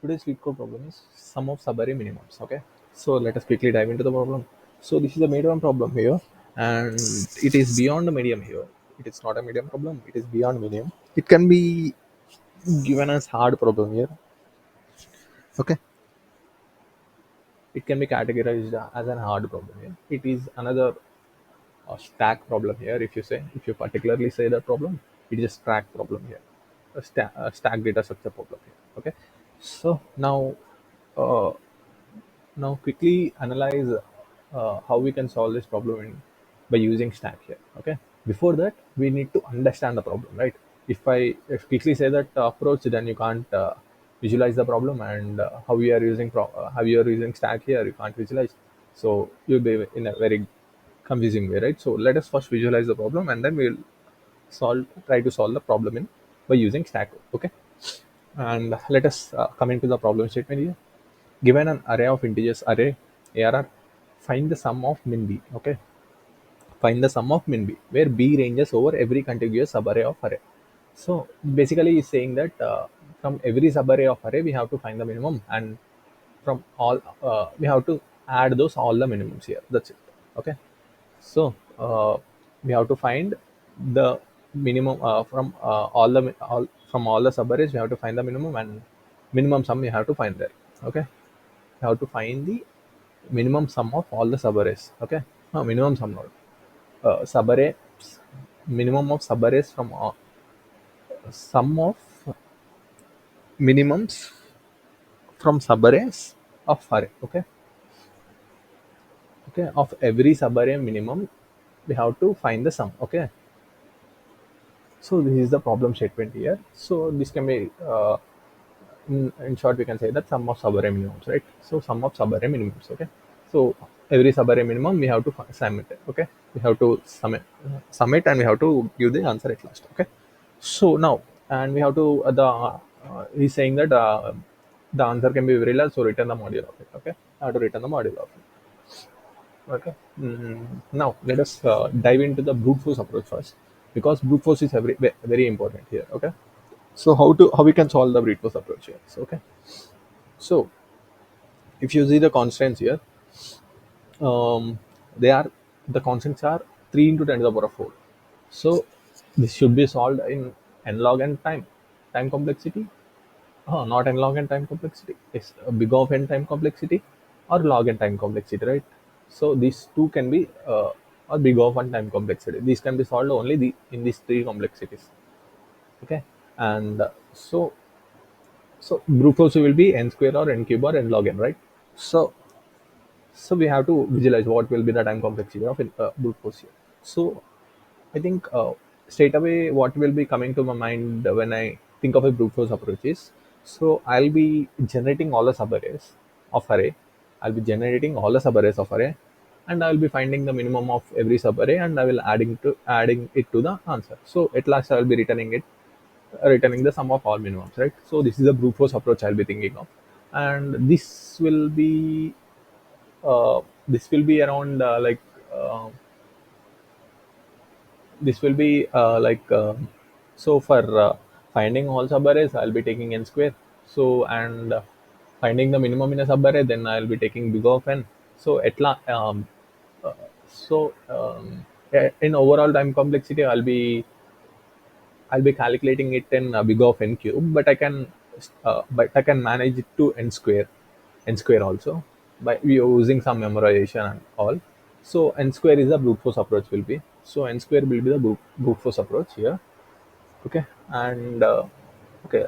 Today's LeetCode problem is sum of subarray minimums. Okay, so let us quickly dive into the problem. So this is a medium problem here, and it is beyond the medium here. It is not a medium problem. It is beyond medium. It can be given as hard problem here. Okay, it can be categorized as an hard problem here. It is another stack problem here. If you particularly say the problem, it is a stack problem here. A stack data structure problem here. Okay, so uh, now quickly analyze how we can solve this problem by using stack here. Okay, before that we need to understand the problem, right? If quickly say that approach, then you can't visualize the problem, and how you are using stack here, you can't visualize, so you'll be in a very confusing way, right? So let us first visualize the problem, and then we'll solve try to solve the problem in by using stack. Okay, and let us come into the problem statement here. Given an array of integers, array ARR, find the sum of min b. Okay, find the sum of min b, where b ranges over every contiguous subarray of array. So basically, he's saying that from every subarray of array, we have to find the minimum, and from all we have to add those all the minimums here. That's it. Okay, so we have to find the minimum from from all the subarrays. We have to find the minimum, and minimum sum we have to find there. Okay, we have to find the minimum sum of all the subarrays. Okay, no, minimum sum not subarray, minimum of subarrays from sum of minimums from subarrays of array. Okay, okay, of every subarray minimum, we have to find the sum. Okay, so this is the problem statement here. So this can be in short, we can say that sum of subarray minimums, right? So sum of subarray minimums. Okay, so every subarray minimum we have to sum it. Okay, we have to sum it, and we have to give the answer at last. Okay, so now, and we have to he's saying that the answer can be very large, so return the module of it. Okay, I have to return the module of it. Okay. Now let us dive into the brute force approach first, because brute force is very important here. Okay. So how we can solve the brute force approach here? So, okay. So if you see the constants here, they are the constants are 3 into 10 to the power of 4. So this should be solved in n log n time complexity. Not n log n time complexity. It's a big of n time complexity, or log n time complexity, right? So these two can be or big of n time complexity. These can be solved only in these three complexities. Okay, and so brute force will be n square or n cube or n log n, right? So so we have to visualize what will be the time complexity of brute force here. So I think straight away what will be coming to my mind when I think of a brute force approach is, so I'll be generating all the subarrays of array. I'll be generating all the subarrays of array, and I'll be finding the minimum of every subarray, and I will adding it to the answer. So at last I will be returning the sum of all minimums, right? So this is the brute force approach I'll be thinking of, and this will be around this will be so for finding all subarrays, I'll be taking n square. So and finding the minimum in a subarray, then I'll be taking big of n. So uh, in overall time complexity, I'll be calculating it in big of n cube, but I can manage it to n square also by using some memorization and all. So n square is the brute force approach will be. So n square will be the brute force approach here. Okay, and okay,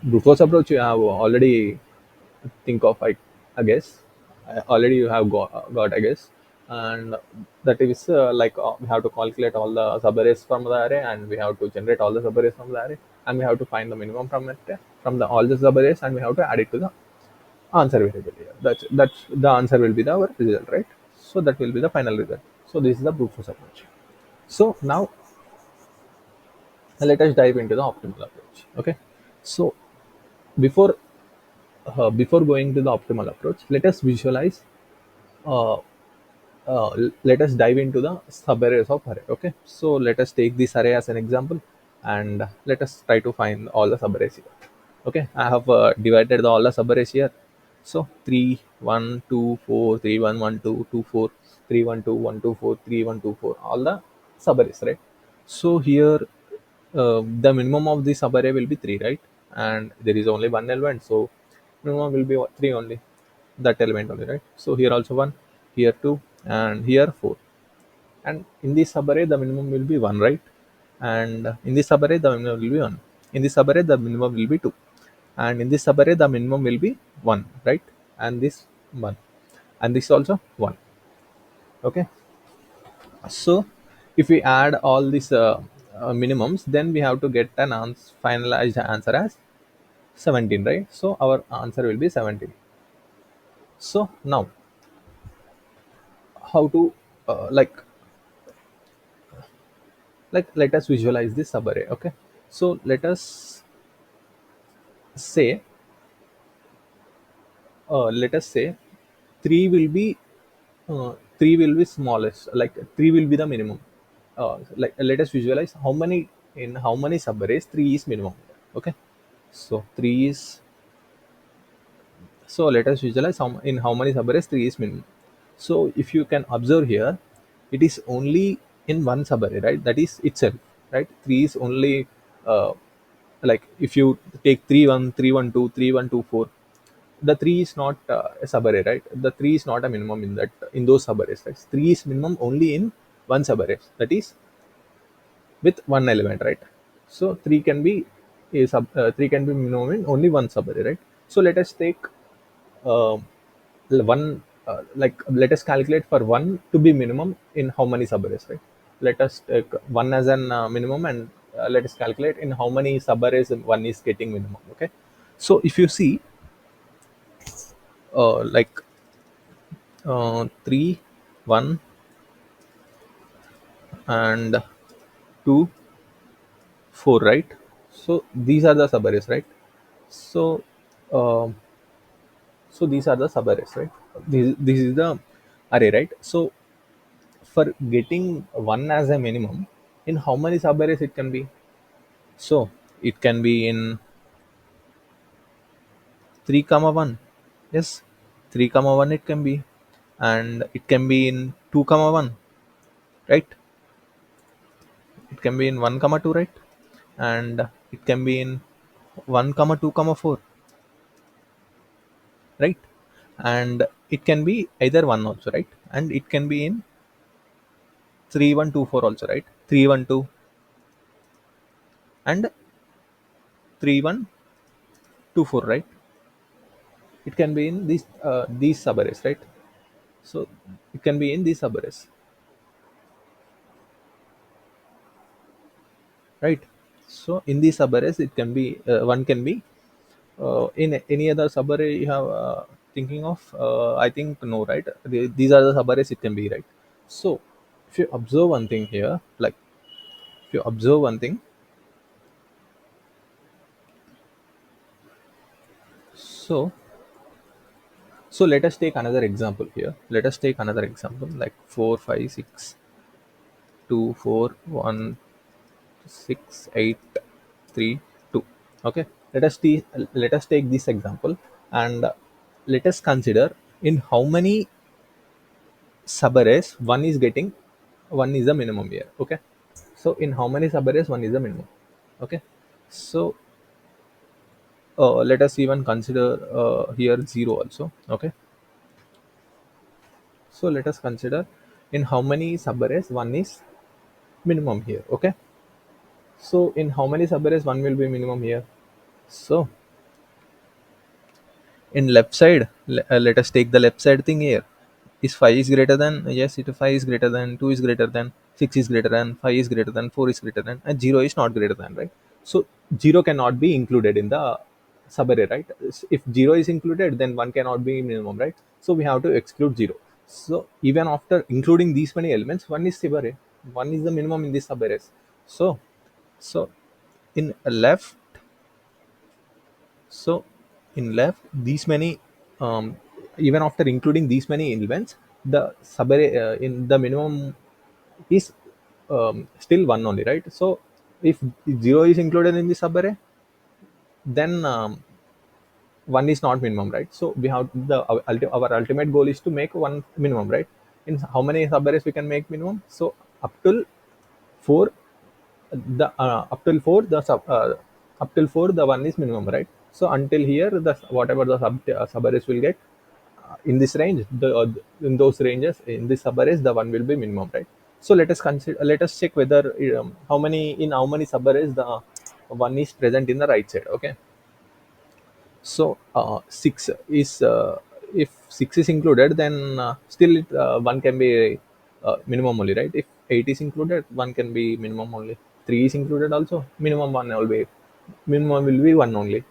brute force approach you have already think of, I guess. Already you have got, I guess, and that is we have to calculate all the subarrays from the array, and we have to generate all the subarrays from the array, and we have to find the minimum from it, from the all the subarrays, and we have to add it to the answer variable here. That's the answer will be the our result, right? So that will be the final result. So this is the brute force approach. So now let us dive into the optimal approach. Okay, so before before going to the optimal approach, let us visualize uh, let us dive into the subarrays of array. Okay, so let us take this array as an example, and let us try to find all the subarrays here. Okay, I have divided all the subarrays here. So 3 1 2 4 3 1 1 2 2 4 3 1 2 1 2 4 3 1 2 4, all the subarrays, right? So here the minimum of the subarray will be 3, right? And there is only one element, so minimum will be what, 3 only, that element only, right? So here also 1, here 2, and here 4. And in this subarray the minimum will be 1, right? And in this subarray the minimum will be 1. In this subarray the minimum will be 2, and in this subarray the minimum will be 1, right? And this 1, and this also 1. Okay, so if we add all these minimums, then we have to get an finalized answer as 17, right? So our answer will be 17. So now how to let us visualize this subarray. Okay, so say let us say 3 will be 3 will be smallest, like 3 will be the minimum. Let us visualize how many, in how many subarrays 3 is minimum. Okay, so 3 is, so let us visualize in how many subarrays 3 is minimum. So if you can observe here, it is only in one subarray, right? That is itself, right? 3 is only uh, like if you take 3 1 3 1 2 3 1 2 4, the 3 is not a subarray, right? The 3 is not a minimum in that, in those subarrays, right? 3 is minimum only in one subarray, that is with one element, right? So 3 can be 3 can be minimum in only one subarray, right? So let us take uh, one let us calculate for one to be minimum in how many subarrays, right? Let us take one as an minimum, and let us calculate in how many subarrays one is getting minimum. Okay, so if you see, 3 1 and 2 4, right? So these are the subarrays, right? So um so these are the subarrays, right? This is the array, right? So for getting one as a minimum, in how many subarrays it can be? So it can be in 3 comma 1. Yes, 3 comma 1 it can be, and it can be in 2 comma 1, right? It can be in 1 comma 2, right? And it can be in 1 comma 2 comma 4, right? And it can be either one also, right? And it can be in 3124 also, right? 312 and 3124, right? It can be in these subarrays, right? So it can be in these subarrays, right? So in these subarrays it can be one can be in any other subarray you have thinking of. I think no, right? These are the subarrays it can be, right? So if you observe one thing here, like if you observe one thing, so so let us take another example here. Let us take another example like 4 5 6 2 4 1 6 8 3 2. Okay, let us take this example, and let us consider in how many subarrays one is getting, one is the minimum here. Okay, so in how many subarrays one is the minimum. Okay, so let us even consider here 0 also. Okay, so let us consider in how many subarrays one is minimum here. Okay, so in how many subarrays one will be minimum here? So in left side, let us take the left side thing here. Is 5 is greater than, yes, it 5 is greater than, 2 is greater than, 6 is greater than, 5 is greater than, 4 is greater than, and 0 is not greater than, right? So 0 cannot be included in the subarray, right? If 0 is included, then 1 cannot be minimum, right? So we have to exclude 0. So even after including these many elements, one is subarray, one is the minimum in this subarrays. So so in left, so in left, these many, even after including these many elements, the subarray in the minimum is still one only, right? So if 0 is included in the subarray, then one is not minimum, right? So we have our ultimate goal is to make one minimum, right? In how many subarrays we can make minimum? So up till 4, the up till 4 the up till 4 the one is minimum, right? So until here the whatever the subarrays will get in this range, the in those ranges in this subarrays the one will be minimum, right? So let us check whether how many in how many subarrays the one is present in the right side. Okay, so 6 is if 6 is included, then still one can be minimum only, right? If 8 is included, one can be minimum only. 3 is included also, minimum one will be one only.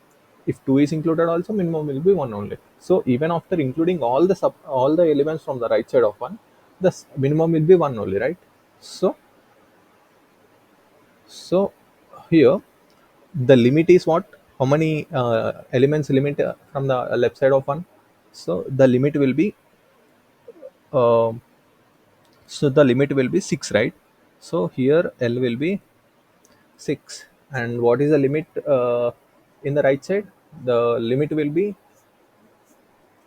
If 2 is included also, minimum will be one only. So even after including all the elements from the right side of one, the minimum will be one only, right? So so here the limit is what? How many elements limit from the left side of one? So the limit will be uh, the limit will be 6, right? So here L will be 6, and what is the limit in the right side? The limit will be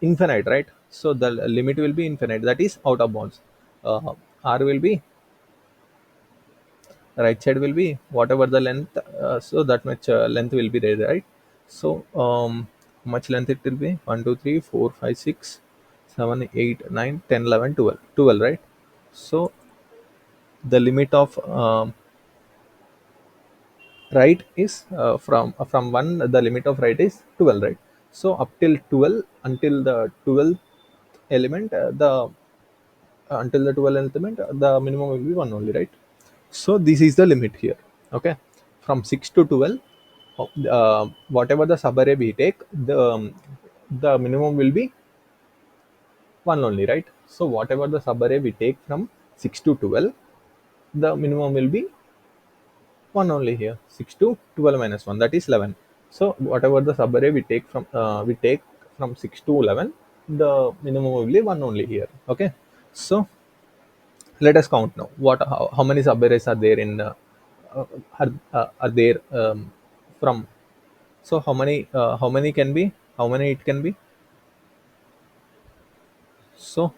infinite, right? So the limit will be infinite, that is out of bounds. R will be, right side will be whatever the length, so that much length will be there, right? So how much length it will be? 1 2 3 4 5 6 7 8 9 10 11 12 12, right? So the limit of right is from 1, the limit of right is 12, right? So up till 12, until the 12th element, the until the 12th element, the minimum will be one only, right? So this is the limit here. Okay, from 6 to 12, whatever the subarray we take, the minimum will be one only, right? So whatever the subarray we take from 6 to 12, the minimum will be one only here. 6 to 12 minus 1, that is 11. So whatever the subarray we take from 6 to 11, the minimum will be one only here. Okay, so let us count now. How many subarrays are there in uh, are there from? So how many can be? How many it can be? So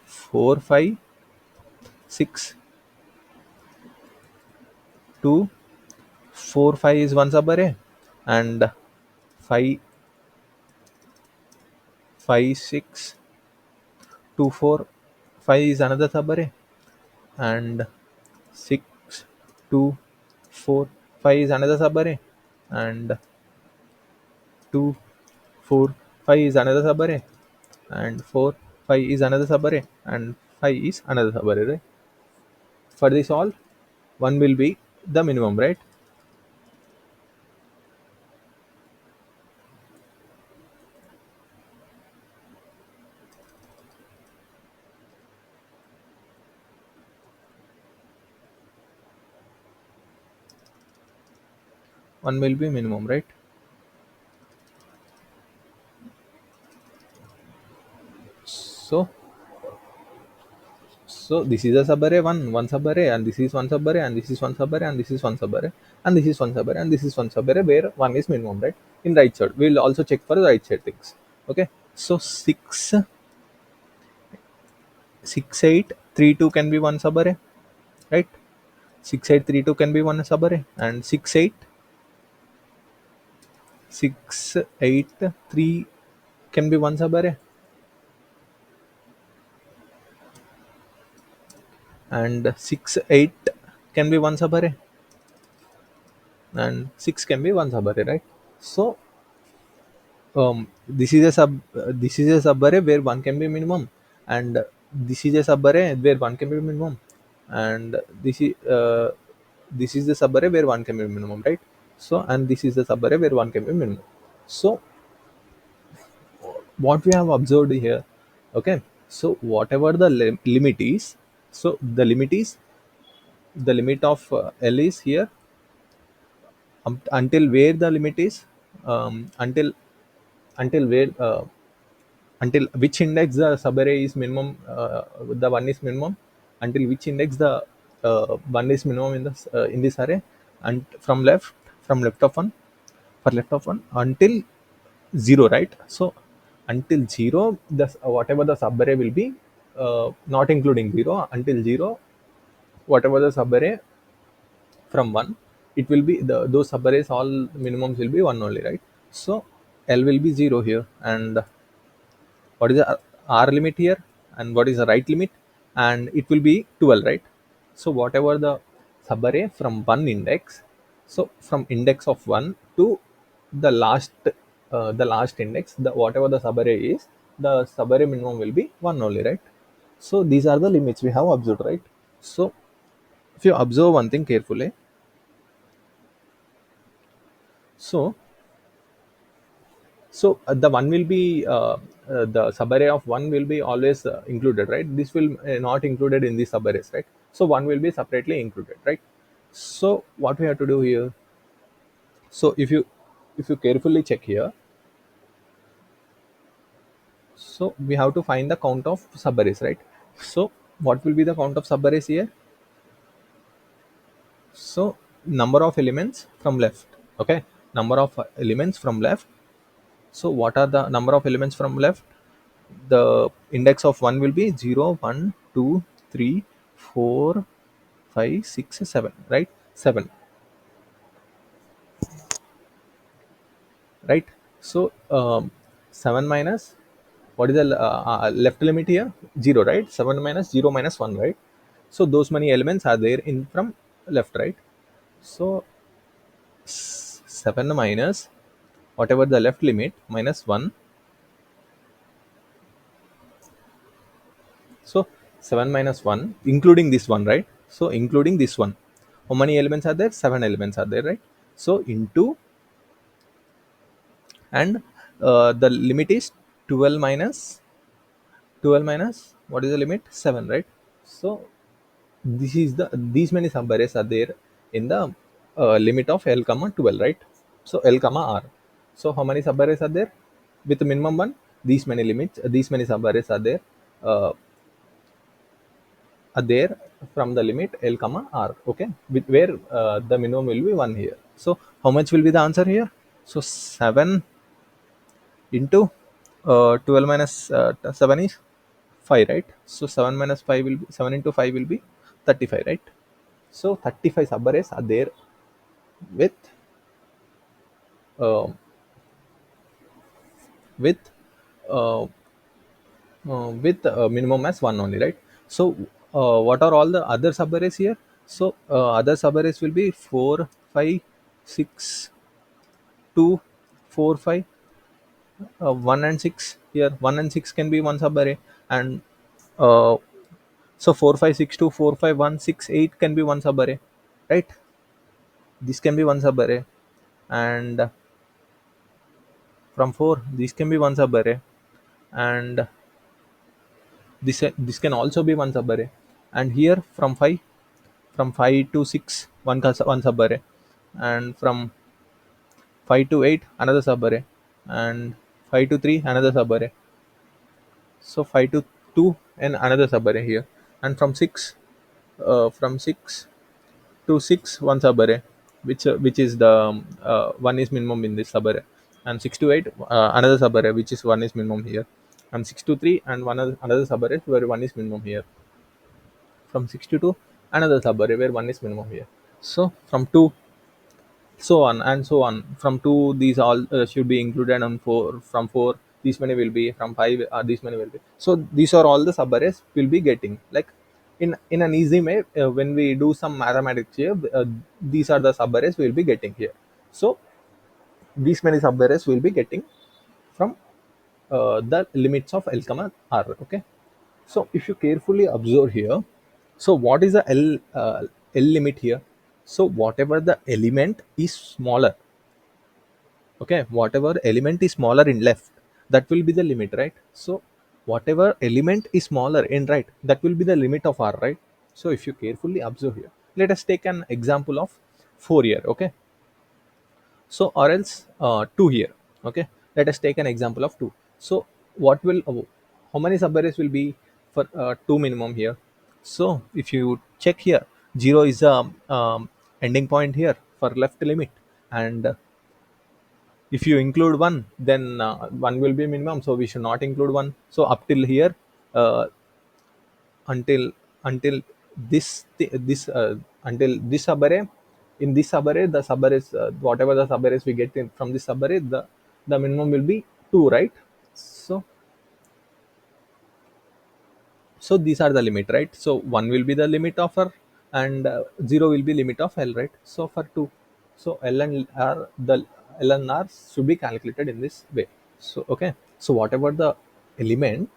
4 5 6 2 4 5 is one subarray, and 5 5 6 2 4 5 is another subarray, and 6 2 4 5 is another subarray, and 2 4 5 is another subarray, and 4 5 is another subarray, and 5 is another subarray, right? For this all, one will be the minimum, right? One will be minimum, right? So this is a subarray one subarray, and this is one subarray, and this is one subarray, and this is one subarray, and this is one subarray, and this is one subarray, where one is minimum, right? In right side, we'll also check for the right side things. Okay, so 6 8 3 2 can be one subarray, right? 6 8 3 2 can be one subarray, and 6 8 3 can be one subarray, and 6 8 can be one subarray, and 6 can be one subarray, right? So this is a subarray where one can be minimum, and this is a subarray where one can be minimum, and this is the subarray where one can be minimum, right? So and this is the subarray where one can be minimum. So what we have observed here, okay, so whatever the limit is, so the limit is the limit of L is here, until where the limit is, until where until which index the subarray is minimum, the one is minimum, until which index the one is minimum in this array, and from left of one, for left of 1 until 0, right? So until 0, the whatever the subarray will be, not including 0, until 0, whatever the subarray from 1, it will be those subarrays, all minimums will be 1 only, right? So L will be 0 here, and what is the R limit here, and what is the right limit, and it will be 12, right? So whatever the subarray from one index, so from index of 1 to the last index, the whatever the subarray is, the subarray minimum will be 1 only, right? So these are the limits we have observed, right? So if you observe one thing carefully, so the one will be the subarray of one will be always included, right? This will not included in the subarrays, right? So one will be separately included, right? So what we have to do here, so if you carefully check here, so we have to find the count of subarrays, right? So what will be the count of subarrays here? So number of elements from left, okay, number of elements from left. So what are the number of elements from left? The index of 1 will be 0, 1, 2, 3, 4, 5, 6, 7, right? 7, right? So 7 minus, what is the left limit here? 0, right? 7 minus 0 minus 1, right? So those many elements are there in from left, right? So 7 minus whatever the left limit minus 1. So 7 minus 1, including this one, right? So including this one, how many elements are there? 7 elements are there, right? So into, and the limit is 12 minus 12 minus what is the limit? 7, right? So this is the these many subarrays are there in the limit of L comma 12, right? So L comma R. So how many subarrays are there with the minimum one? These many limits, these many subarrays uh, are there from the limit L comma R, okay, with where the minimum will be 1 here. So how much will be the answer here? So 7 into 12 minus 7 is 5, right? So 7 minus 5 will be 7 into 5 will be 35, right? So 35 subarrays are there with uh, with uh, minimum as 1 only, right? So what are all the other subarrays here? So other subarrays will be 4, 5, 6, 2, 4, 5, 1 and 6 here. 1 and 6 can be one subarray, and uh, so 4, 5, 6, 2, 4, 5, 1, 6, 8 can be one subarray, right? This can be one subarray, and from 4 this can be one subarray, and this can also be one subarray, and here from 5 to 6 one subarray, and from 5 to 8 another subarray, and 5 to 3 another subarray. So 5 to 2 and another subarray here, and from 6 to 6 one subarray, which is the one is minimum in this subarray, and 6 to 8 another subarray, which is one is minimum here, and 6 to 3 and another subarray where one is minimum here, from 6 to 2 another subarray where one is minimum here. So from 2, so on and so on, from 2 these all should be included, on 4, from 4 these many will be, from 5 these many will be. So these are all the subarrays will be getting, like, in an easy way, when we do some mathematics here, these are the subarrays we will be getting here. So these many subarrays will be getting from the limits of L comma R, okay. So if you carefully observe here, so what is the L limit here? So whatever the element is smaller, okay, whatever element is smaller in left, that will be the limit, right? So whatever element is smaller in right, that will be the limit of R, right? So if you carefully observe here, let us take an example of 4 here, okay. So or else 2 here, okay. Let us take an example of 2. So what will how many subarrays will be for 2 minimum here? So if you check here, 0 is a ending point here for left limit, and If you include one, then one will be minimum, so we should not include one. So up till here, uh, until until this until this subarray, in this subarray, the subarrays, whatever the subarrays we get in from this subarray, the minimum will be 2, right? So these are the limit, right? So 1 will be the limit of r, and 0 will be limit of l, right? So for 2, so l and r, the l and r should be calculated in this way. So okay, so whatever the element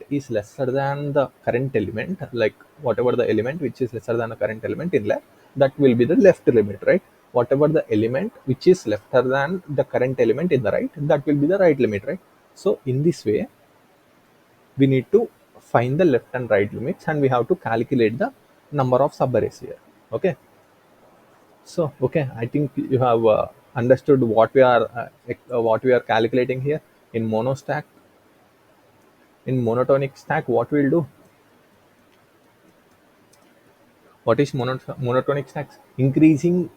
is lesser than the current element, like whatever the element which is lesser than the current element in left, that will be the left limit, right? Whatever the element which is lesser than the current element in the right, that will be the right limit, right? So in this way, we need to find the left and right limits, and we have to calculate the number of subarrays here. Okay, so okay, I think you have understood what we are calculating here in monostack. In monotonic stack, what we'll do, what is monotonic stacks? Increasing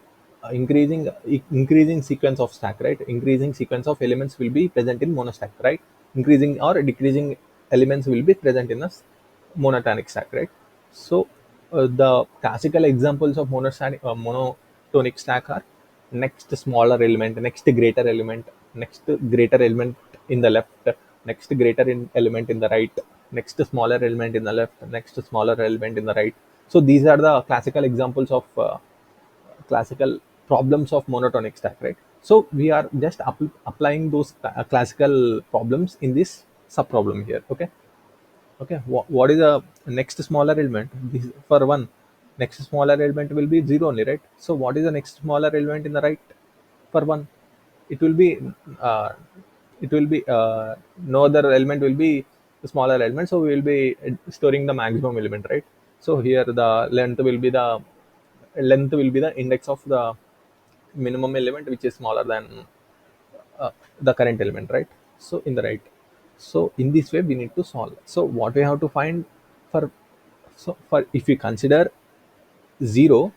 sequence of stack, right? Increasing sequence of elements will be present in monostack, right? Increasing or decreasing elements will be present in a monotonic stack, right? So the classical examples of monotonic stack are next smaller element, next greater element, next greater element in the left, next greater element in the right, next smaller element in the left, next smaller element in the right. So these are the classical examples of classical problems of monotonic stack, right? So we are just applying those classical problems in this sub problem here. Okay, okay, what is the next smaller element? For one, next smaller element will be 0 only, right? So what is the next smaller element in the right for one? It will be uh, no other element will be the smaller element, so we will be storing the maximum element, right? So here the length will be the index of the minimum element which is smaller than uh, the current element, right? So in the right, so in this way we need to solve. So what we have to find for, so for if we consider 0,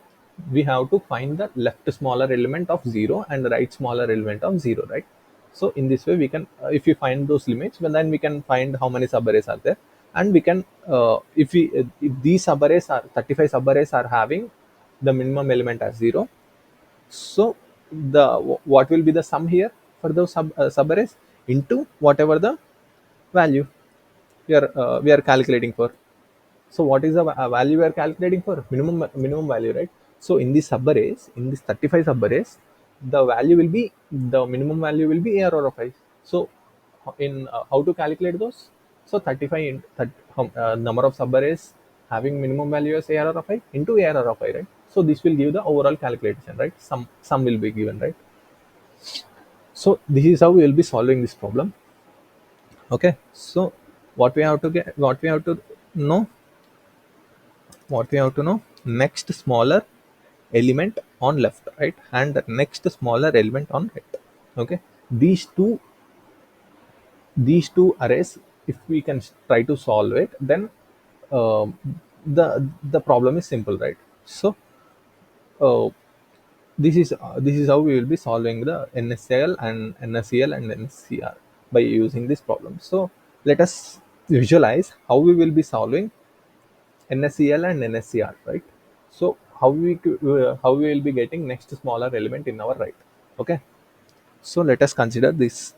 we have to find the left smaller element of 0 and the right smaller element of 0, right? So in this way we can, if we find those limits, well, then we can find how many subarrays are there, and we can if these subarrays are 35 subarrays are having the minimum element as 0, so what will be the sum here for those subarrays into whatever the value we are calculating for. So what is the value we are calculating for? Minimum value, right? So in these subarrays, in these 35 subarrays, the value will be, the minimum value will be ARR of I. So in how to calculate those? So 35 in number of subarrays having minimum value as ARR of I into ARR of I, right? So this will give the overall calculation, right? Some will be given, right? So this is how we will be solving this problem. Okay. So what we have to know, next smaller element on left, right, and the next smaller element on right. Okay, these two arrays, if we can try to solve it, then um, the problem is simple, right? So uh, this is how we will be solving the NSL and NSEL and NCR by using this problem. So let us visualize how we will be solving NSEL and NSCR, right? So how we will be getting next smaller element in our right? Okay, so let us consider this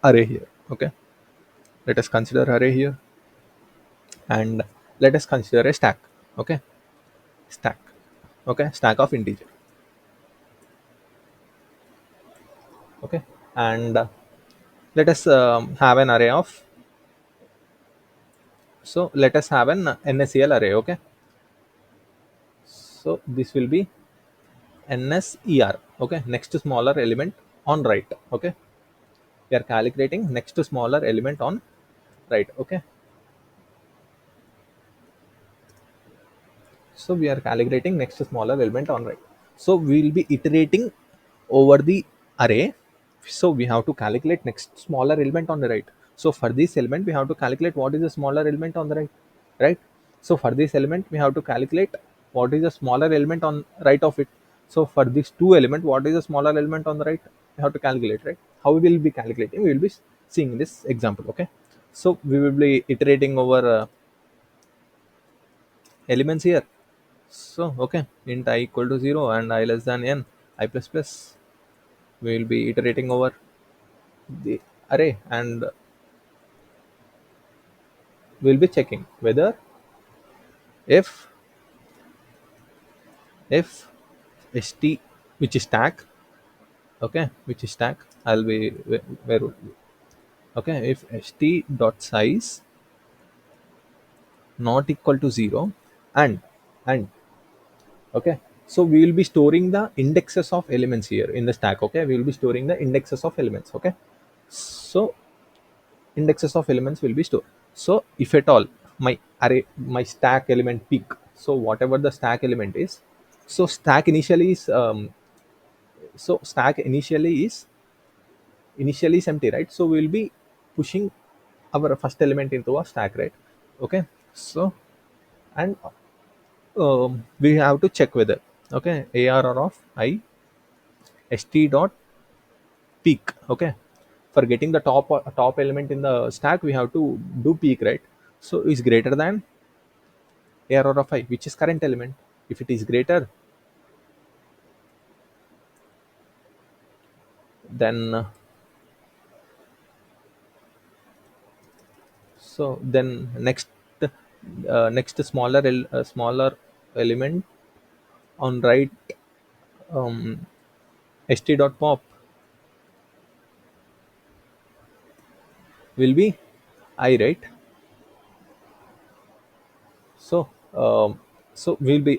array here. Okay, let us consider array here, and let us consider a stack. Okay, stack. Okay, stack of integer. Okay, and let us have an array of. So let us have an NSEL array. Okay, so this will be NSER. Okay, next smaller element on right. Okay, we are calculating next smaller element on right. Okay, so we are calculating next smaller element on right. So we will be iterating over the array. So we have to calculate next smaller element on the right. So for this element we have to calculate what is the smaller element on the right, right? So for this element we have to calculate what is the smaller element on right of it. So for this two element, what is the smaller element on the right? We have to calculate, right? How we will be calculating? We will be seeing this example. Okay, so we will be iterating over elements here. So okay, int I equal to 0 and I less than n, I plus plus. We will be iterating over the array, and we'll be checking whether if if st, which is stack, okay, which is stack, I'll be where okay, if st dot size not equal to 0, and okay, so we will be storing the indexes of elements here in the stack. Okay, we will be storing the indexes of elements. Okay, so indexes of elements will be stored. So if at all my array, my stack element peak, so whatever the stack element is, so stack initially is stack initially is empty, right? So we'll be pushing our first element into a stack, right? Okay, so and we have to check whether, okay, arr of I st dot peak. Okay, for getting the top element in the stack, we have to do peak, right? So is greater than arr of I, which is current element. If it is greater, then so then next smaller element on right, um, st dot pop will be I, right? So we'll be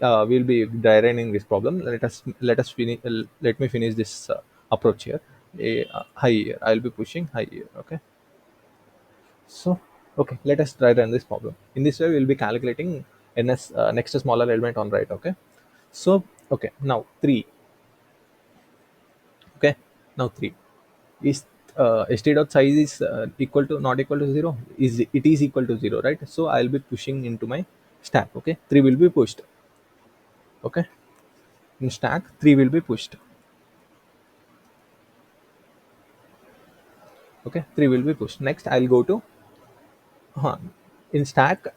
dry running this problem. Let us finish. Let me finish this approach here. High here, I'll be pushing high here. Okay, so okay, let us try run this problem. In this way, we'll be calculating ns next smaller element on right. Okay, so okay, now 3. Okay, now 3 is st dot size is equal to not equal to 0, is it is equal to 0, right? So I'll be pushing into my stack. Okay, 3 will be pushed. Okay, in stack 3 will be pushed. Okay, 3 will be pushed. Next I'll go to in stack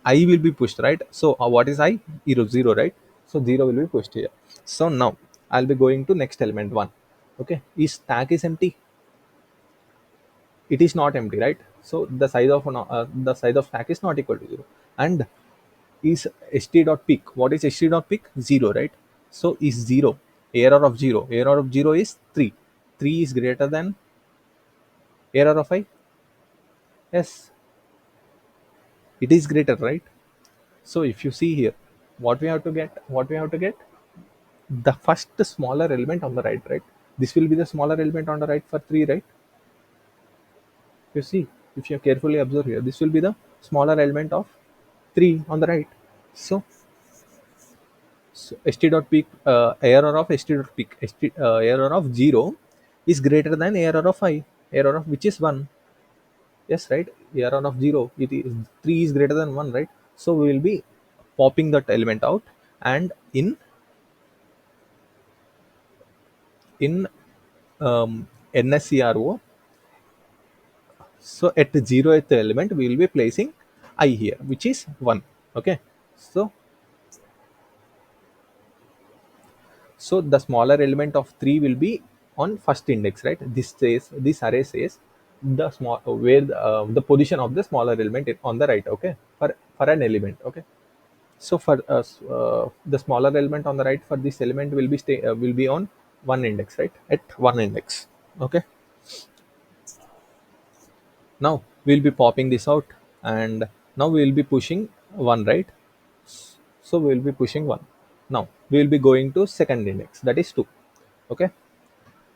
I will be pushed, right? So what is I? 0, right? So 0 will be pushed here. So now I'll be going to next element 1. Okay, is stack is empty? It is not empty, right? So the size of stack is not equal to 0. And is st dot peak, what is st dot peak? 0, right? So is 0, error of 0, error of 0 is 3. 3 is greater than error of I. Yes, it is greater, right? So if you see here, what we have to get the first smaller element on the right, right? This will be the smaller element on the right for 3, right? You see, if you carefully observe here, this will be the smaller element of 3 on the right. So, st dot peak, error of st dot peak, error of 0 is greater than error of I, error of which is 1. Yes, right? Error of 0, it is 3 is greater than 1, right? So we will be popping that element out, and in NSERO, so at the 0th element we will be placing I here, which is 1. Okay, so the smaller element of 3 will be on first index, right? This array says the small where the position of the smaller element on the right. Okay, for an element. Okay, so for the smaller element on the right for this element will be on one index, right? At one index. Okay, now we'll be popping this out, and now we'll be pushing 1, right? So we'll be pushing 1. Now we'll be going to second index, that is 2. Okay,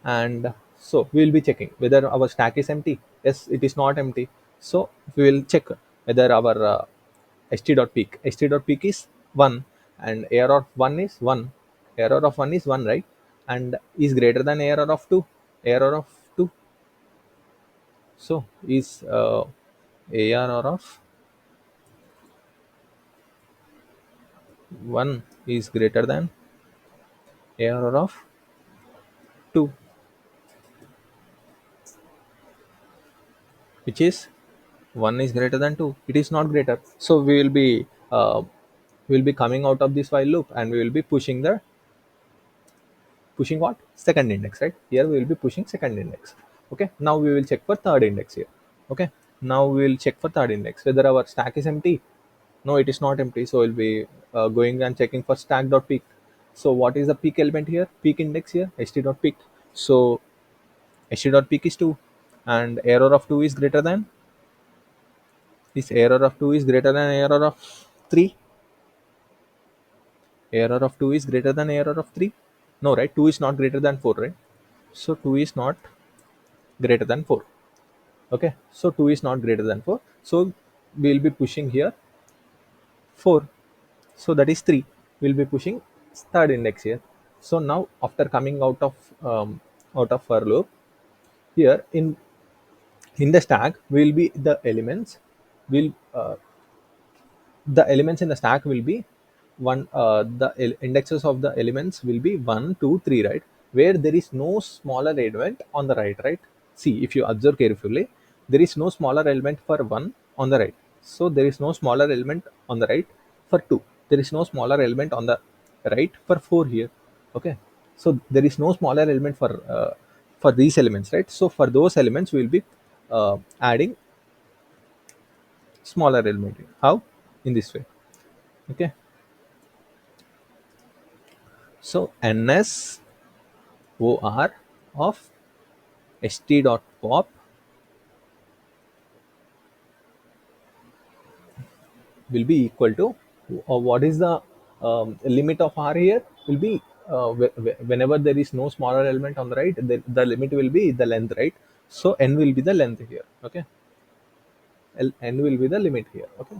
and so we'll be checking whether our stack is empty. Yes, it is not empty. So we will check whether our st dot peak is 1, and error of 1 is 1, error of 1 is 1, right? And is greater than error of 2, error of 2. So is arr of 1 is greater than error of 2, which is 1 is greater than 2. It is not greater. So we will be coming out of this while loop, and we will be pushing what? Second index, right? Here we will be pushing second index. Okay, now we will check for third index here. Okay, now we will check for third index whether our stack is empty. No, it is not empty, so we'll be going and checking for stack dot peak. So what is the peak element here? Peak index here, st dot peak. So st dot peak is 2, and error of 2 is greater than, is error of 2 is greater than error of 3. Error of 2 is greater than error of 3. No, right? 2 is not greater than 4, right? So 2 is not greater than 4. Okay, so 2 is not greater than 4, so we'll be pushing here 4. So that is 3. We'll be pushing third index here. So now after coming out of for loop, here in the stack will be will the elements in the stack will be one, indexes of the elements will be 1, 2, 3, right? Where there is no smaller element on the right. See, if you observe carefully, there is no smaller element for 1 on the right. So there is no smaller element on the right for 2. There is no smaller element on the right for 4 here. Okay, so there is no smaller element for these elements, right? So for those elements we will be adding smaller element. How? In this way. Okay, so NSOR of st.pop will be equal to, what is the limit of r here? Will be whenever there is no smaller element on the right, the limit will be the length, right? So n will be the length here. Okay, n will be the limit here. Okay,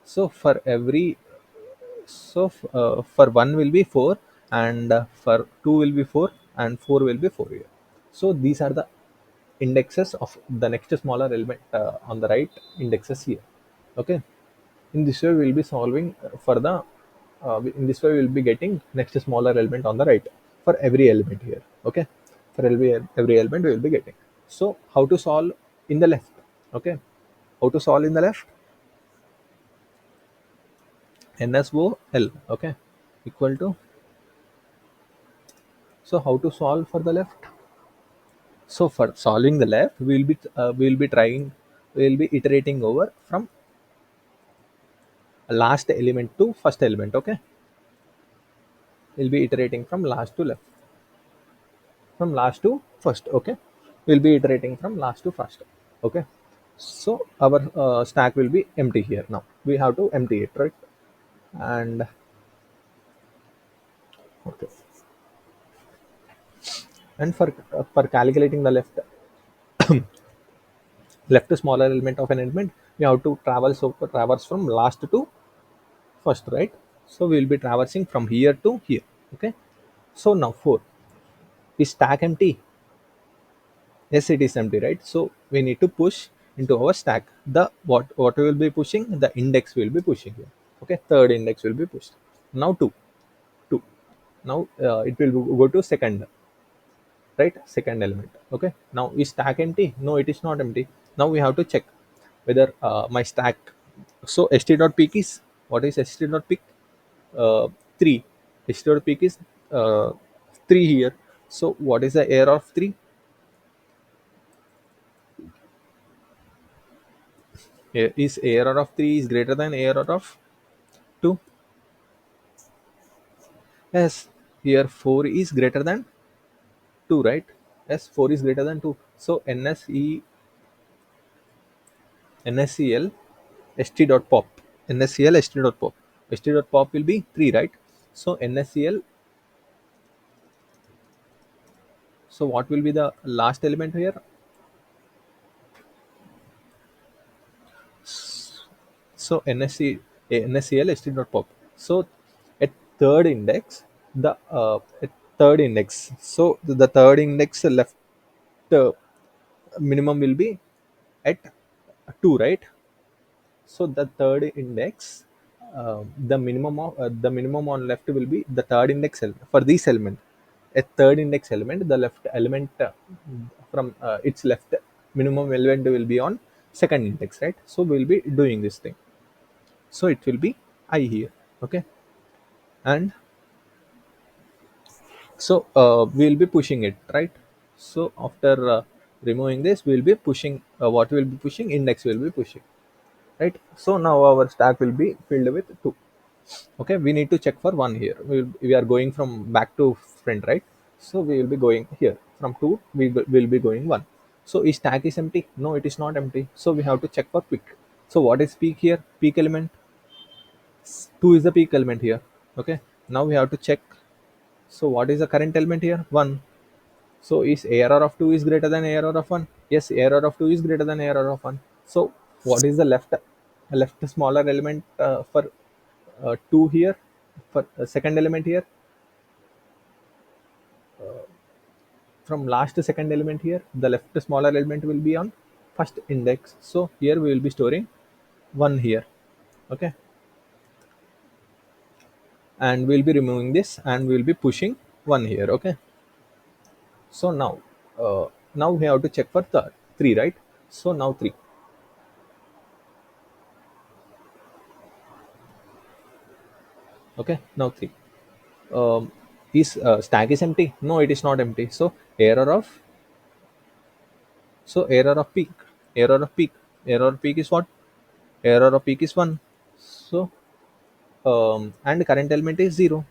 so for 1 will be 4, and for 2 will be 4, and 4 will be 4 here. So these are the indexes of the next smaller element on the right indexes here. Okay, in this way we will be solving for the in this way we will be getting next smaller element on the right for every element here. Okay, for every element we will be getting. So how to solve in the left? Okay, how to solve in the left? NSOL, okay, equal to, so how to solve for the left? So for solving the left, we will be iterating over from last element to first element. Okay, we'll be iterating from last to left, from last to first. Okay, we'll be iterating from last to first. Okay, so our stack will be empty here. Now we have to empty it, right? And okay, and for calculating the left smaller element of an element, we have to traverse from last to first, right? So we will be traversing from here to here. Okay, so now 4, is stack empty? Yes, it is empty, right? So we need to push into our stack the what we will be pushing, the index we will be pushing here. Okay, third index will be pushed. Now 2 now it will go to second, right? Second element. Okay, now is stack empty? No, it is not empty. Now we have to check whether my stack, so st dot peak is, what is st dot peak? 3. st dot peak is uh, 3 here. So what is the error of 3? Is error of 3 is greater than error of 2? Yes, here 4 is greater than 2, right? Yes, 4 is greater than 2. So NSEL st dot pop, NSEL st dot pop, st dot pop will be 3, right? So NSEL, so what will be the last element here? So NSEL st dot pop. So at third index, the at third index, so the third index left uh, minimum will be at 2, right? So the third index the minimum on left will be the third index element for this element. A third index element, the left element from its left minimum element will be on second index, right? So we'll be doing this thing. So it will be I here, okay? And so we'll be pushing it, right? So after removing this, we'll be pushing what will be pushing, index will be pushing, right? So now our stack will be filled with 2. Okay, we need to check for 1 here. We are going from back to front, right? So we will be going here from 2, will be going 1. So is stack is empty? No, it is not empty. So we have to check for peak. So what is peak here? Peak element 2 is the peak element here. Okay, now we have to check. So what is the current element here? 1. So is ARR of 2 is greater than ARR of 1? Yes, ARR of 2 is greater than ARR of 1. So what is the left smaller element for 2 here? For second element here, from last to second element here, the left smaller element will be on first index. So here we will be storing 1 here. Okay, and we'll be removing this and we'll be pushing 1 here. Okay, so now we have to check for third 3, right? So now 3. Okay, now 3. Is stack is empty? No, it is not empty. So error of peak. Error of peak is what? Error of peak is 1. So and current element is 0.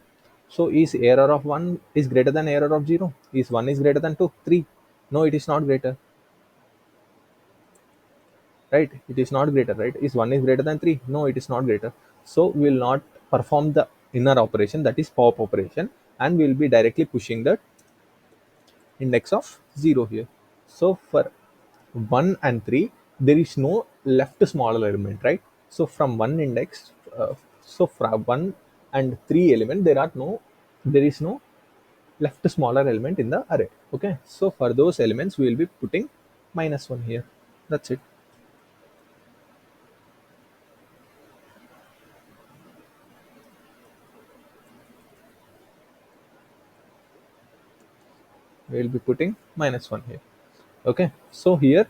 So is error of 1 is greater than error of 0? Is 1 is greater than 2? 3? No, it is not greater, right? It is not greater, right? Is 1 is greater than 3? No, it is not greater. So we will not perform the inner operation, that is pop operation, and we will be directly pushing the index of 0 here. So for 1 and 3, there is no left smaller element, right? So from one index, so from 1 and 3 element, there is no left smaller element in the array. Okay, so for those elements, we will be putting -1 here. That's it. We will be putting -1 here. Okay, so here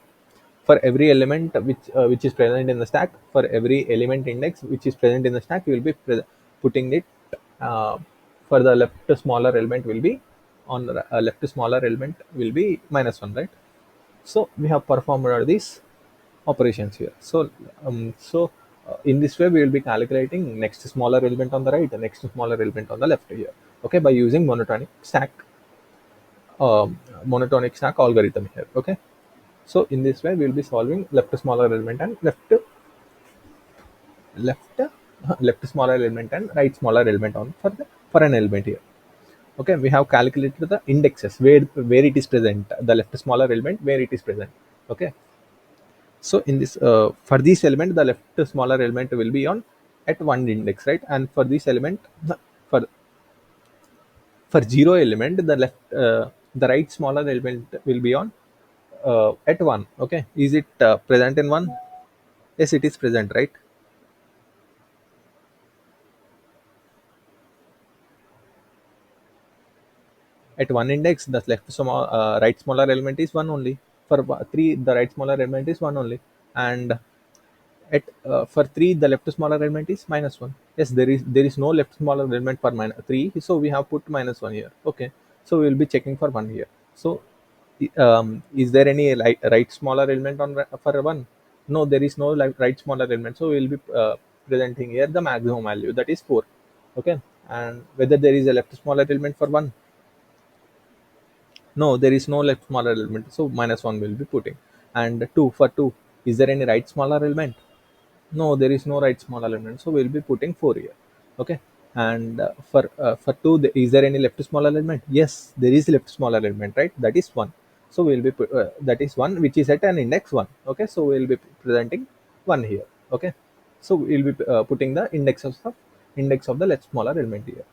for every element which is present in the stack, for every element index which is present in the stack, we will be putting it uh, for the left smaller element will be on the left smaller element will be -1, right? So we have performed all these operations here. So in this way we will be calculating next smaller element on the right, the next smaller element on the left here. Okay, by using monotonic stack algorithm here. Okay, so in this way, we will be solving left smaller element and left left smaller element and right smaller element on for an element here. Okay, we have calculated the indexes where it is present, the left smaller element where it is present. Okay, so in this for this element, the left smaller element will be on at one index, right? And for this element, for for zero element, the right smaller element will be on at 1. Okay, is it present in 1? Yes, it is present, right? At one index, the right smaller element is 1 only. For 3, the right smaller element is 1 only. And at for 3, the left smaller element is -1. Yes, there is no left smaller element for 3, so we have put -1 here. Okay, so we will be checking for 1 here. So is there any right smaller element on for 1? No, there is no right smaller element, so we will be presenting here the maximum value, that is 4. Okay, and whether there is a left smaller element for 1? No, there is no left smaller element, so -1 will be putting. And 2, for 2, is there any right smaller element? No, there is no right smaller element, so we'll be putting 4 here. Okay, and for 2, is there any left smaller element? Yes, there is left smaller element, right? That is 1. So we'll be that is 1, which is at an index 1. Okay, so we'll be presenting 1 here. Okay, so we'll be putting the index of the left smaller element here.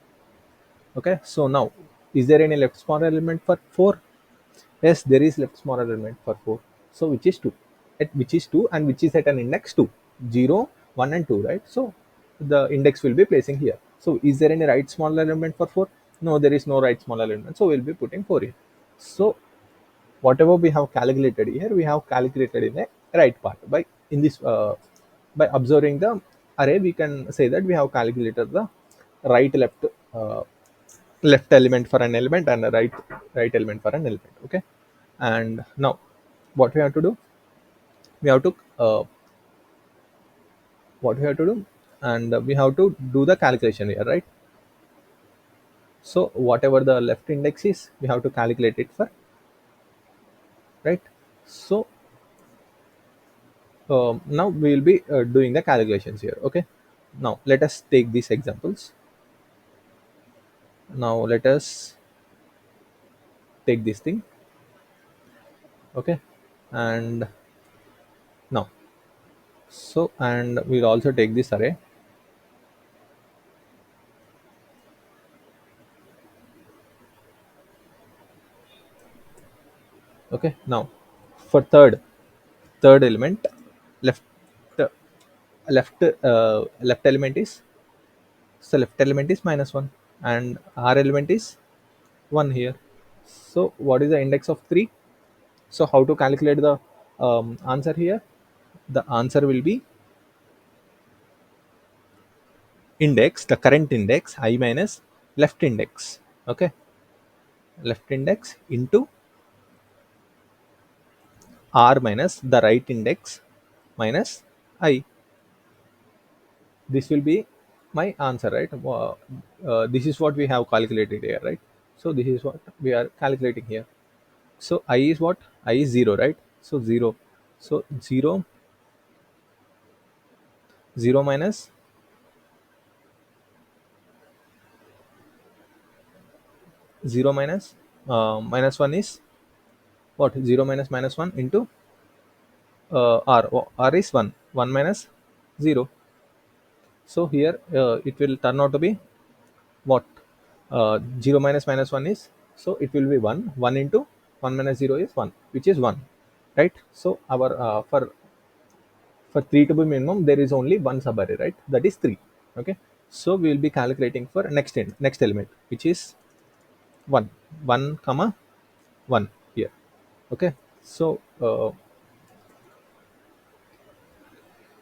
Okay, so now is there any left smaller element for 4? Yes, there is left smaller element for 4. So which is 2, and which is at an index 2, 0, 1 and 2, right? So the index will be placing here. So is there any right small element for 4? No, there is no right small element, so we'll be putting 4 here. So whatever we have calculated here, we have calculated in a right part. By in this by observing the array, we can say that we have calculated the right uh, left element for an element and a right element for an element. Okay, and now what we have to do, we have to what we have to do, and we have to do the calculation here, right? So whatever the left index is, we have to calculate it for, right? So now we will be doing the calculations here. Okay, now let us take these examples. Now let us take this thing. Okay, and now, so and we'll also take this array. Okay, now for third element, left left element is, so left element is -1 and r element is 1 here. So what is the index of 3? So how to calculate the answer here? The answer will be index, the current index I minus left index. Okay, left index into r minus the right index minus I. This will be my answer, right? This is what we have calculated here, right? So this is what we are calculating here. So I is what? I is 0, right? So 0. So 0, 0 minus 0 minus minus 1 is what? 0 minus minus 1 into r. R is 1. 1 minus 0. So here it will turn out to be what? 0 minus minus 1 is, so it will be 1. 1 into 1 minus 0 is 1, which is 1, right? So our for 3 to be minimum, there is only one subarray, right? That is 3. Okay, so we will be calculating for next element, which is 1, 1 comma 1 here. Okay, so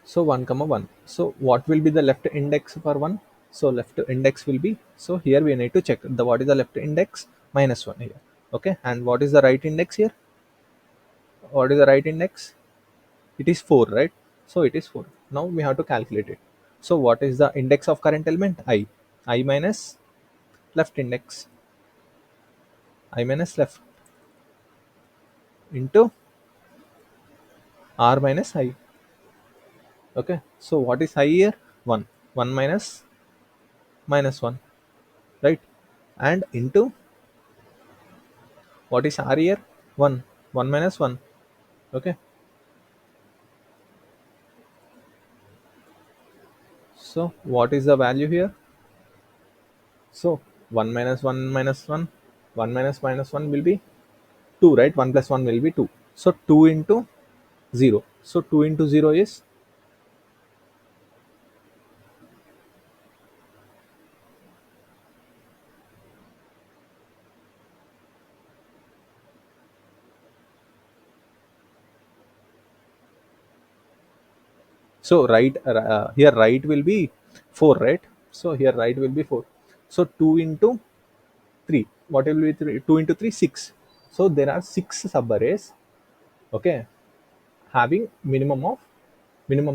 so 1 comma 1. So what will be the left index for 1? So left index will be, so here we need to check the what is the left index, -1 here. Okay, and what is the right index here? What is the right index? It is 4, right? So it is 4. Now we have to calculate it. So what is the index of current element? I minus left index, I minus left into r minus I. Okay, so what is I here? 1. 1 minus minus 1, right? And into what is r here? 1. 1 minus 1. Okay, so what is the value here? So 1 minus 1 minus 1, 1 minus minus 1 will be 2, right? 1 plus 1 will be 2. So 2 into 0. So 2 into 0 is, so right here right will be 4, right? So here right will be 4. So 2 into 3, what will be 3? 2 into 3, 6. So there are 6 subarrays, okay, having minimum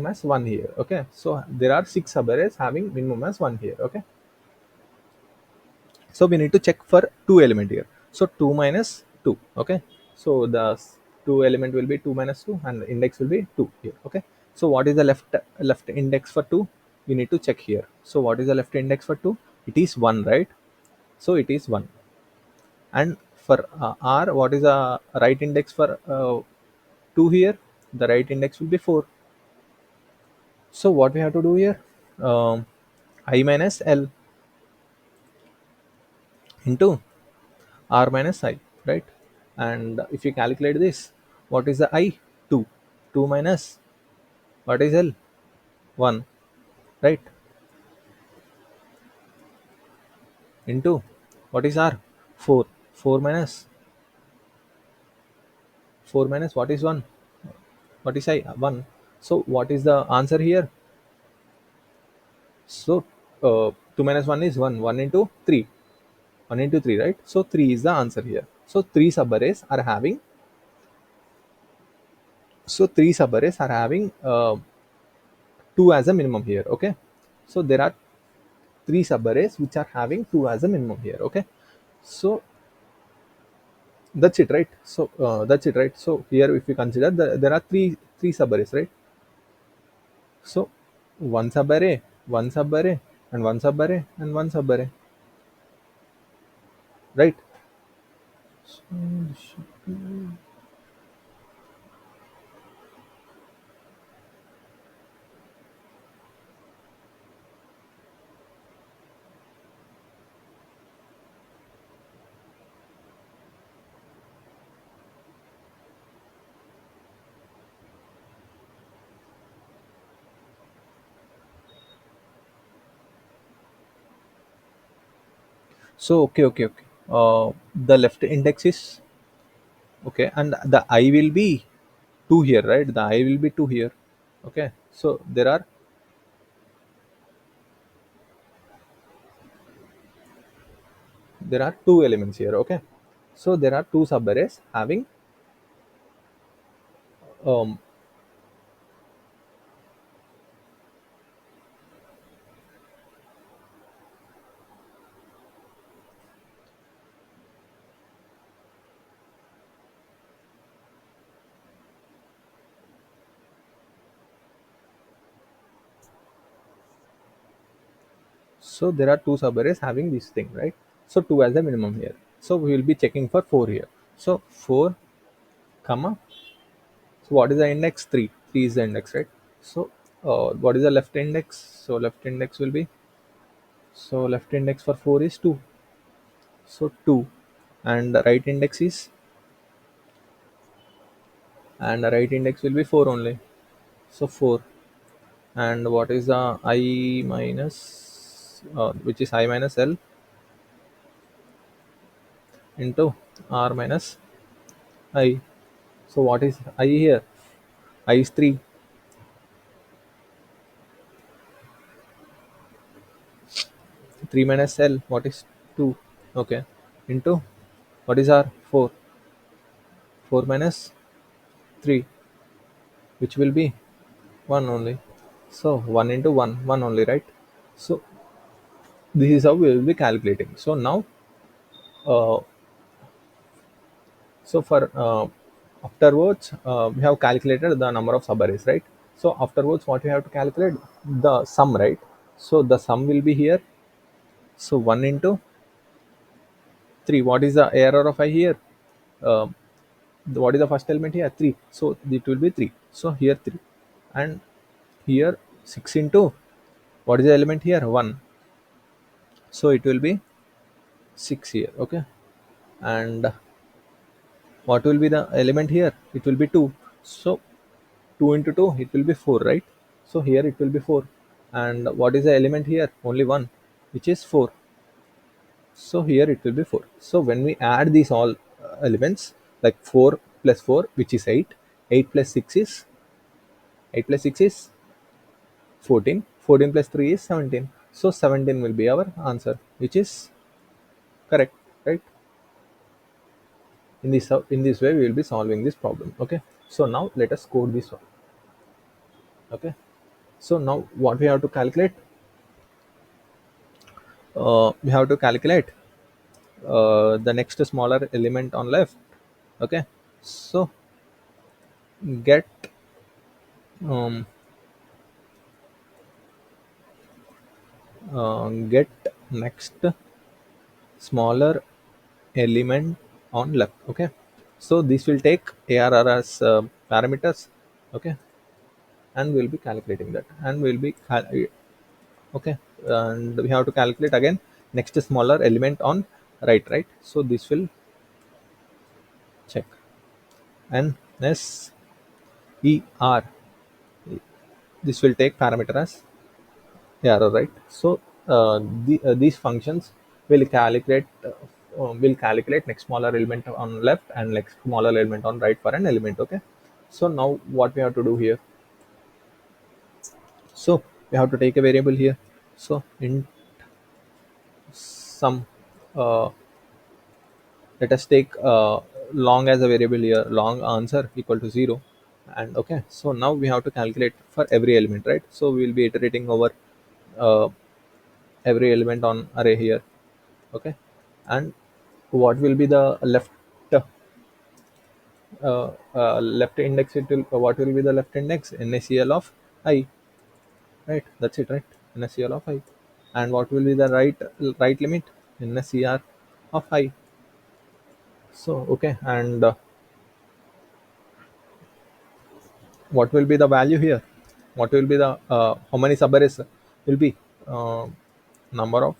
as 1 here. Okay, so there are 6 subarrays having minimum as 1 here. Okay, so we need to check for 2 element here. So 2 minus 2. Okay, so the 2 element will be 2 minus 2 and the index will be 2 here. Okay, so what is the left index for 2? We need to check here. So what is the left index for 2? It is 1, right? So it is 1. And for r, what is the right index for 2 here? The right index will be 4. So what we have to do here? I minus l into r minus I, right? And if you calculate this, what is the I? 2 minus what is l? 1, right? into what is r? 4. 4 minus 4 minus what is 1? What is I? 1. So what is the answer here? So 2 minus 1 is 1. 1 into 3. 1 into 3, right? So 3 is the answer here. So three subarrays are having 2 as a minimum here. Okay. So there are 3 subarrays which are having 2 as a minimum here. Okay. So that's it, right? That's it, right? So here if we consider there are three subarrays, right? So one subarray, and one subarray, and one subarray, right? So okay. The left index is okay, and the I will be 2 here, right? The I will be 2 here. Okay. So there are two elements here. Okay. So there are two subarrays having um, so there are two subarrays having this thing, right? So 2 as a minimum here. So we will be checking for 4 here. So 4 comma. So what is the index? 3. 3 is the index, right? So what is the left index? So left index for 4 is 2. So 2, and the right index is, and the right index will be 4 only. So 4, and what is the I minus which is I minus L into R minus I. So what is I here? I is 3. 3 minus L, what is 2? Okay. Into what is R? 4. 4 minus 3, which will be 1 only. So 1 into 1, 1 only, right? So this is how we will be calculating. So now, uh, so for afterwards, we have calculated the number of subarrays, right? So afterwards, what we have to calculate? The sum, right? So the sum will be here. So 1 into 3. What is the error of I here? Um, what is the first element here? 3. So it will be 3. So here 3, and here 6 into what is the element here? 1. So it will be 6 here. Okay. And what will be the element here? It will be 2. So 2 into 2, it will be 4, right? So here it will be 4. And what is the element here? Only 1, which is 4. So here it will be 4. So when we add these all elements, like 4 plus 4, which is 8, 8 plus 6 is 8 plus 6 is 14, 14 plus 3 is 17. So 17 will be our answer, which is correct, right? In this way we will be solving this problem. Okay. So now let us code this one. Okay. So now what we have to calculate? We have to calculate the next smaller element on left. Okay. So get um, get next smaller element on left. Okay. So this will take ARR as parameters. Okay. And we'll be calculating that, and okay. And we have to calculate again next smaller element on right. So this will check NSER. This will take parameter as error, right? So these functions will calculate next smaller element on left and next smaller element on right for an element. Okay, so now what we have to do here, so we have to take a variable here. So in some uh, let us take long as a variable here, long answer equal to 0. And okay, so now we have to calculate for every element, right? So we will be iterating over uh, every element on array here. Okay, and what will be the left index, it will what will be the left index, NaCl of I, right? That's it, right? NaCl of I. And what will be the right limit, NaCr of I. So okay, and what will be the value here, what will be the how many subarrays will be, uh, number of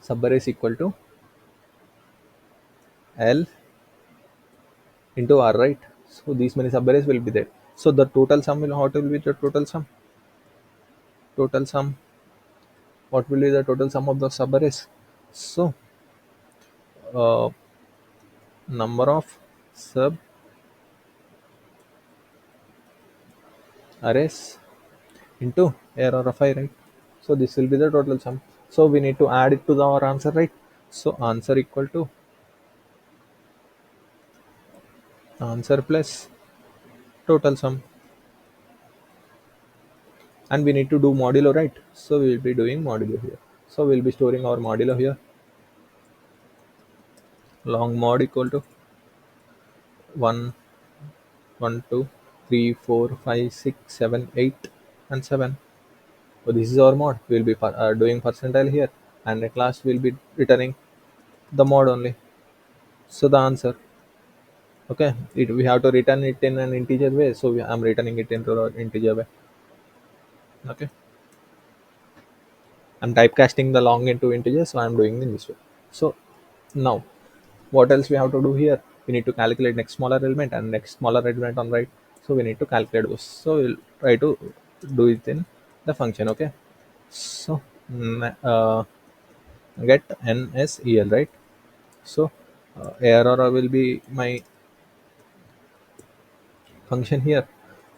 subarrays equal to L into R, right? So these many subarrays will be there. So the total sum will, what will be the total sum, what will be the total sum of the subarrays? So uh, number of sub arrays into error of I, right? So this will be the total sum. So we need to add it to our answer, right? So answer equal to answer plus total sum, and we need to do modulo, right? So we will be doing modulo here. So we'll be storing our modulo here. Long mod equal to 1, 1, 2, 3, 4, 5, 6, 7, 8, and 7. So this is our mod. We'll be doing percentile here, and at last we'll be returning the mod only. So the answer, okay, we have to return it in an integer way. So I'm returning it into an integer way. Okay, I'm typecasting the long into integer, so I'm doing in this way. So now, what else we have to do here? We need to calculate next smaller element and next smaller element on right. So we need to calculate those. So we'll try to do it in the function. Okay. So get NSEL, right? So ARR will be my function here.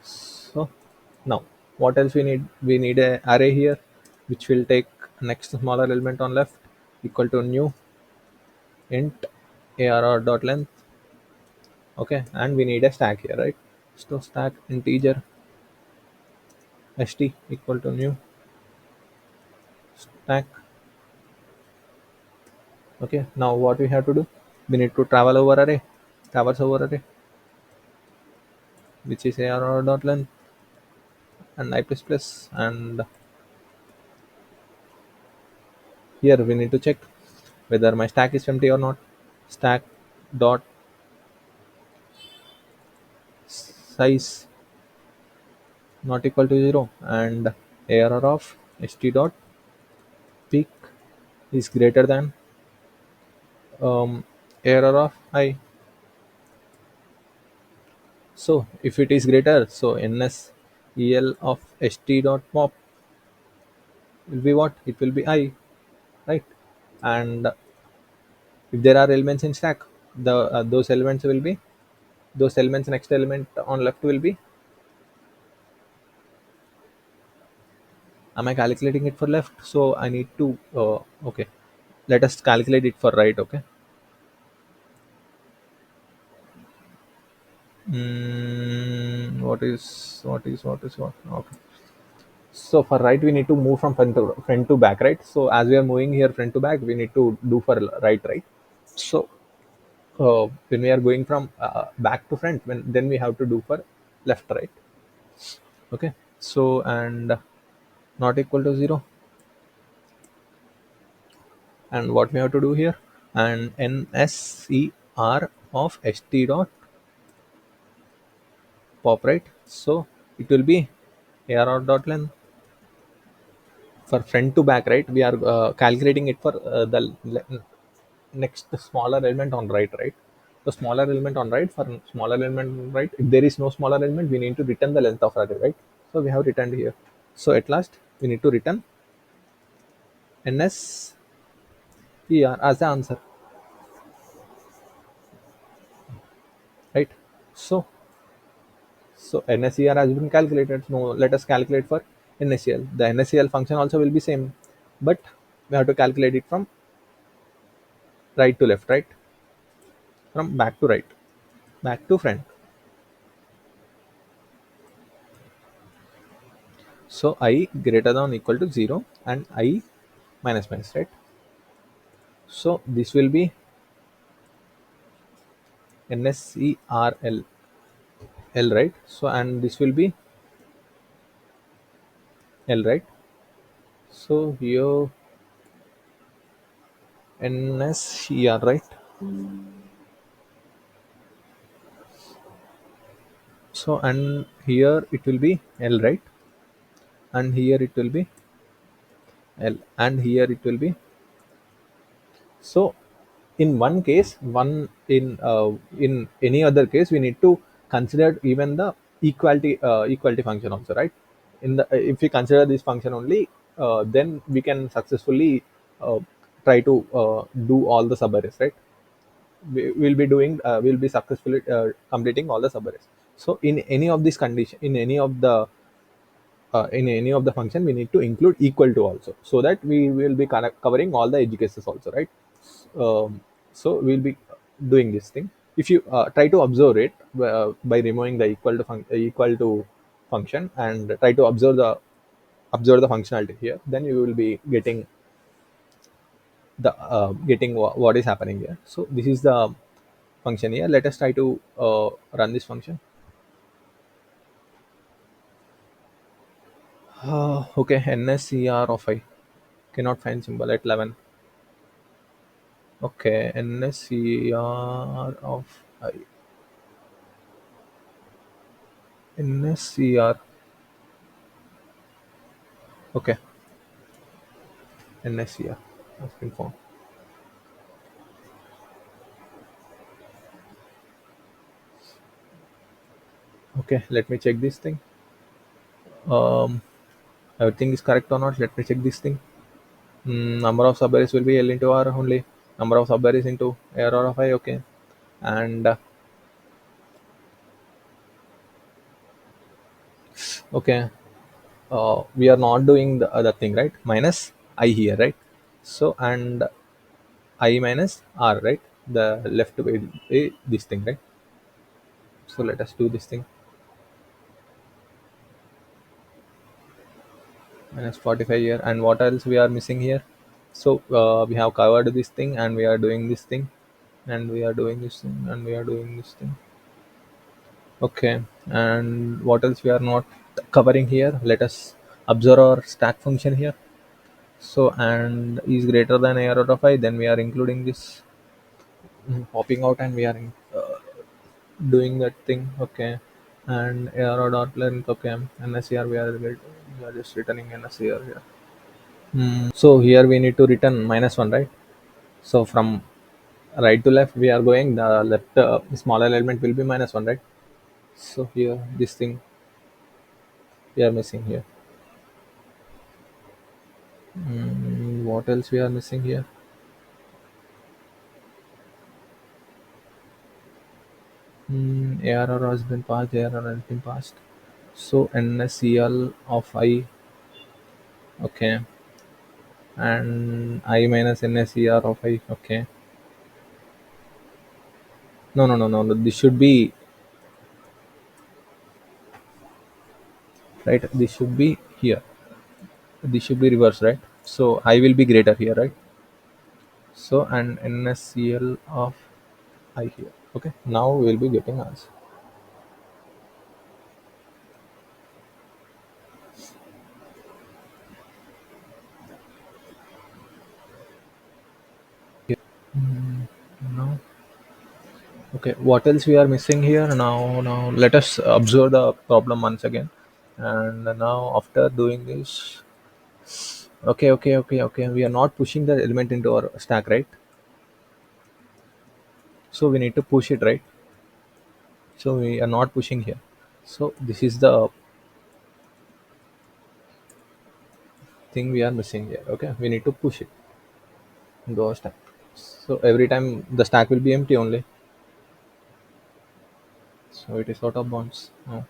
So now what else we need? We need a array here, which will take next smaller element on left equal to new int arr dot length. Okay, and we need a stack here, right? So stack integer st equal to new stack. Okay, now what we have to do, we need to traverse over array, which is arr dot length and I plus plus. And here we need to check whether my stack is empty or not. Stack dot size not equal to 0, and arr of st dot peak is greater than arr of I. So if it is greater, so NSEL of st dot pop will be what? It will be I, right? And if there are elements in stack, the those elements will be, those elements next element on left will be. Am I calculating it for left? So I need to okay. Let us calculate it for right. Okay. What? Okay. So for right, we need to move from front to back, right? So as we are moving here front to back, we need to do for right? So when we are going from back to front, when then we have to do for left, right? Okay. So and not equal to 0, and what we have to do here, and NSER of st dot pop, right? So it will be arr dot length for front to back, right? We are calculating it for next smaller element on right? The smaller element on right, for smaller element on right, if there is no smaller element, we need to return the length of array, right? So we have returned here. So at last we need to return NSER as the answer, right? So so NSER has been calculated. Now let us calculate for NSEL. The NSEL function also will be same, but we have to calculate it from right to left, right? From back to right, back to front. So I greater than or equal to 0 and I minus minus, right? So this will be NSERL, L, right? So and this will be L, right? So here NSER, right? So and here it will be L, right? And here it will be L, and here it will be. So in one case, one in any other case, we need to consider even the equality function also, right? In the if we consider this function only, then we can successfully uh, try to do all the subarrays, right? We'll be successfully completing all the subarrays. So in any of this condition, in any of the function, we need to include equal to also, so that we will be covering all the edge cases also, right? So we'll be doing this thing. If you try to observe it by removing the equal to function and try to observe the functionality here, then you will be getting what is happening here. So this is the function here. Let us try to run this function. Okay, NSCR of I cannot find symbol at 11. Okay, NSCR of I, NSCR. Okay, NSCR has been found. Okay, let me check this thing. Um, Everything is correct or not? Let me check this thing. Number of subberries will be L into R only. Number of subberries into error of I. Okay, and okay, we are not doing the other thing, right? Minus I here, right? So and I minus R, right? The left way, this thing, right? So let us do this thing. Minus 45 here, and what else we are missing here? So we have covered this thing, and we are doing this thing, and we are doing this thing, and we are doing this thing. Okay, and what else we are not covering here? Let us observe our stack function here. So and is greater than a out of I, then we are including this popping out, and we are doing that thing. Okay, and arrow dot length. Okay, NSCR we are just returning NSCR here. So here we need to return minus one, right? So from right to left we are going, the left smaller element will be minus one, right? So here this thing we are missing here. What else we are missing here? ARR has been passed, ARR has been passed. So NSCL of I, okay, and I minus NSCR of I, okay. No. This should be right. This should be here. This should be reverse, right? So I will be greater here, right? So and NSCL of I here. Okay. Now we will be getting answer. Here. Now, okay. What else we are missing here? Now let us observe the problem once again. And now after doing this, okay. We are not pushing the element into our stack, right? So we need to push it, right? So we are not pushing here. So this is the thing we are missing here. Okay, we need to push it into our stack. So every time the stack will be empty only. So it is out of bounds. No,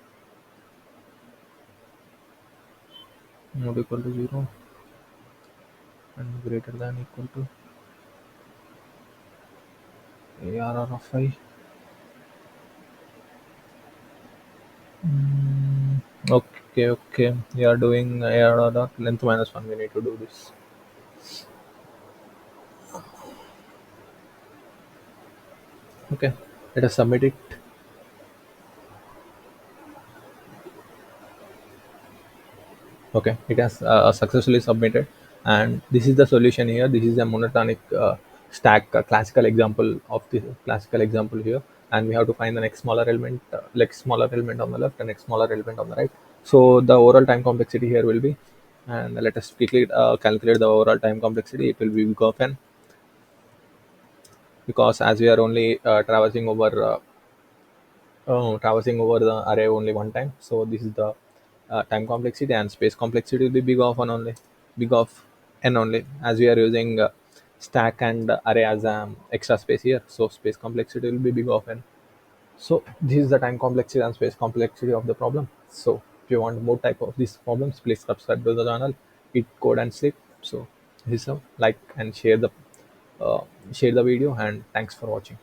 not equal to 0 and greater than equal to ARR of I. Okay, okay. We are doing ARR dot length minus 1. We need to do this. Okay, let us submit it. Okay, it has successfully submitted, and this is the solution here. This is a monotonic stack, classical example of the classical example here, and we have to find the next smaller element, like smaller element on the left and next smaller element on the right. So the overall time complexity here will be, and let us quickly calculate the overall time complexity. It will be big of n, because as we are only traversing over the array only one time. So this is the time complexity, and space complexity will be big of n only, big of n only, as we are using stack and array as extra space here. So space complexity will be big of n. So this is the time complexity and space complexity of the problem. So if you want more type of these problems, please subscribe to the channel, eat code and sleep. So this is like and uh, share the video, and thanks for watching.